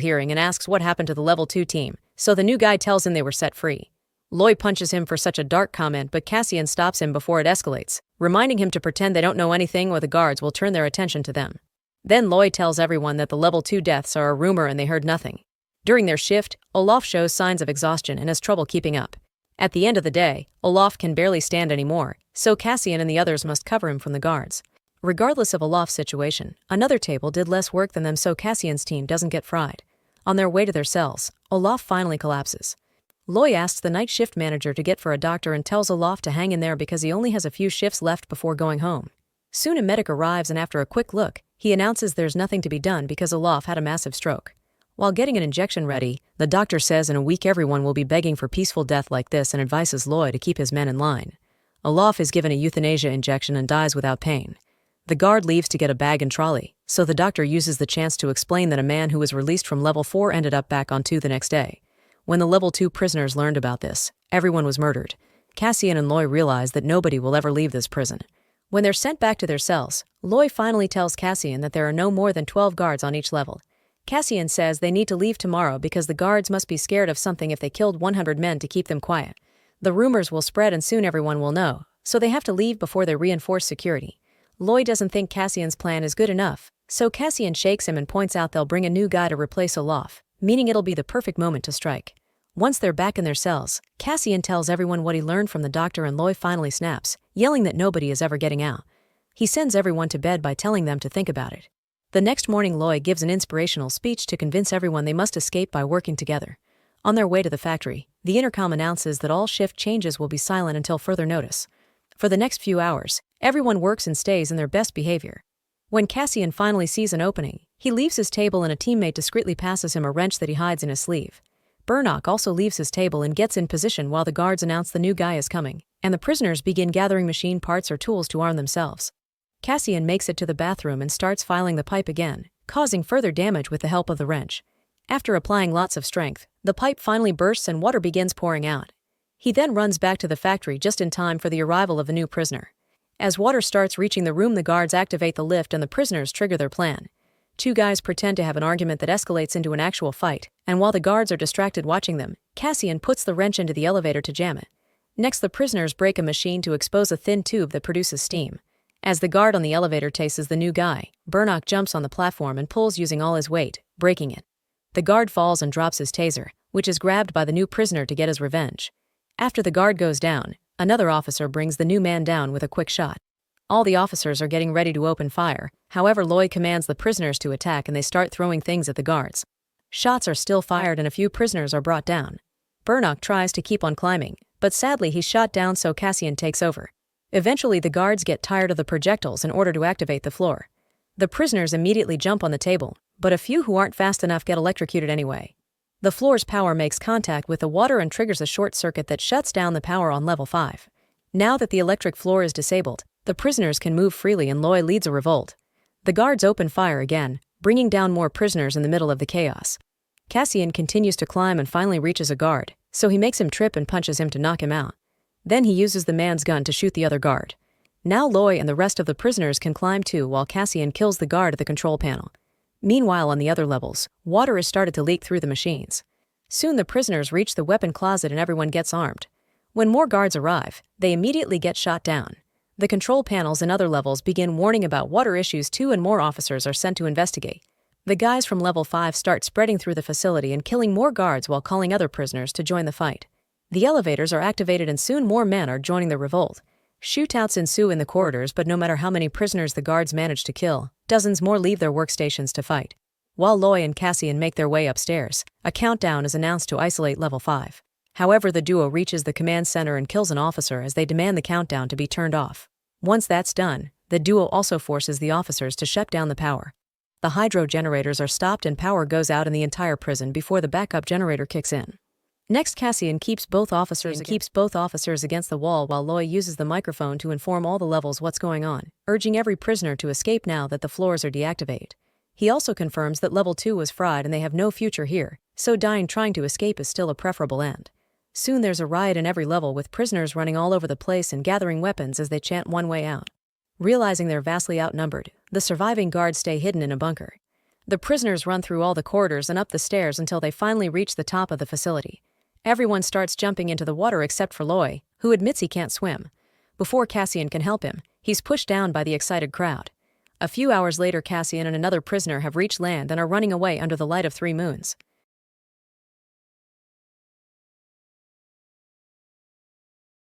hearing and asks what happened to the level 2 team, so the new guy tells him they were set free. Loy punches him for such a dark comment, but Cassian stops him before it escalates, reminding him to pretend they don't know anything or the guards will turn their attention to them. Then Loy tells everyone that the level 2 deaths are a rumor and they heard nothing. During their shift, Olaf shows signs of exhaustion and has trouble keeping up. At the end of the day, Olaf can barely stand anymore, so Cassian and the others must cover him from the guards. Regardless of Olaf's situation, another table did less work than them, so Cassian's team doesn't get fried. On their way to their cells, Olaf finally collapses. Loy asks the night shift manager to get for a doctor and tells Olaf to hang in there because he only has a few shifts left before going home. Soon a medic arrives and after a quick look, he announces there's nothing to be done because Olaf had a massive stroke. While getting an injection ready, the doctor says in a week everyone will be begging for peaceful death like this and advises Loy to keep his men in line. Olaf is given a euthanasia injection and dies without pain. The guard leaves to get a bag and trolley, so the doctor uses the chance to explain that a man who was released from level 4 ended up back on 2 the next day. When the level 2 prisoners learned about this, everyone was murdered. Cassian and Loy realize that nobody will ever leave this prison. When they're sent back to their cells, Loy finally tells Cassian that there are no more than 12 guards on each level. Cassian says they need to leave tomorrow because the guards must be scared of something if they killed 100 men to keep them quiet. The rumors will spread and soon everyone will know, so they have to leave before they reinforce security. Loy doesn't think Cassian's plan is good enough, so Cassian shakes him and points out they'll bring a new guy to replace Olaf, meaning it'll be the perfect moment to strike. Once they're back in their cells, Cassian tells everyone what he learned from the doctor and Loy finally snaps, yelling that nobody is ever getting out. He sends everyone to bed by telling them to think about it. The next morning Loy gives an inspirational speech to convince everyone they must escape by working together. On their way to the factory, the intercom announces that all shift changes will be silent until further notice. For the next few hours, everyone works and stays in their best behavior. When Cassian finally sees an opening, he leaves his table and a teammate discreetly passes him a wrench that he hides in his sleeve. Burnock also leaves his table and gets in position while the guards announce the new guy is coming, and the prisoners begin gathering machine parts or tools to arm themselves. Cassian makes it to the bathroom and starts filing the pipe again, causing further damage with the help of the wrench. After applying lots of strength, the pipe finally bursts and water begins pouring out. He then runs back to the factory just in time for the arrival of a new prisoner. As water starts reaching the room, the guards activate the lift and the prisoners trigger their plan. Two guys pretend to have an argument that escalates into an actual fight, and while the guards are distracted watching them, Cassian puts the wrench into the elevator to jam it. Next, the prisoners break a machine to expose a thin tube that produces steam. As the guard on the elevator chases the new guy, Burnock jumps on the platform and pulls using all his weight, breaking it. The guard falls and drops his taser, which is grabbed by the new prisoner to get his revenge. After the guard goes down, another officer brings the new man down with a quick shot. All the officers are getting ready to open fire, however Loy commands the prisoners to attack and they start throwing things at the guards. Shots are still fired and a few prisoners are brought down. Burnock tries to keep on climbing, but sadly he's shot down, so Cassian takes over. Eventually the guards get tired of the projectiles in order to activate the floor. The prisoners immediately jump on the table, but a few who aren't fast enough get electrocuted anyway. The floor's power makes contact with the water and triggers a short circuit that shuts down the power on level 5. Now that the electric floor is disabled, the prisoners can move freely and Loy leads a revolt. The guards open fire again, bringing down more prisoners in the middle of the chaos. Cassian continues to climb and finally reaches a guard, so he makes him trip and punches him to knock him out. Then he uses the man's gun to shoot the other guard. Now Loy and the rest of the prisoners can climb too, while Cassian kills the guard at the control panel. Meanwhile, on the other levels, water has started to leak through the machines. Soon the prisoners reach the weapon closet and everyone gets armed. When more guards arrive, they immediately get shot down. The control panels in other levels begin warning about water issues too, and more officers are sent to investigate. The guys from level 5 start spreading through the facility and killing more guards while calling other prisoners to join the fight. The elevators are activated and soon more men are joining the revolt. Shootouts ensue in the corridors, but no matter how many prisoners the guards manage to kill, dozens more leave their workstations to fight. While Loy and Cassian make their way upstairs, a countdown is announced to isolate level 5. However, the duo reaches the command center and kills an officer as they demand the countdown to be turned off. Once that's done, the duo also forces the officers to shut down the power. The hydro generators are stopped and power goes out in the entire prison before the backup generator kicks in. Next, Cassian keeps both officers against the wall while Loy uses the microphone to inform all the levels what's going on, urging every prisoner to escape now that the floors are deactivated. He also confirms that level 2 was fried and they have no future here, so dying trying to escape is still a preferable end. Soon there's a riot in every level with prisoners running all over the place and gathering weapons as they chant one way out. Realizing they're vastly outnumbered, the surviving guards stay hidden in a bunker. The prisoners run through all the corridors and up the stairs until they finally reach the top of the facility. Everyone starts jumping into the water except for Loy, who admits he can't swim. Before Cassian can help him, he's pushed down by the excited crowd. A few hours later, Cassian and another prisoner have reached land and are running away under the light of 3 moons.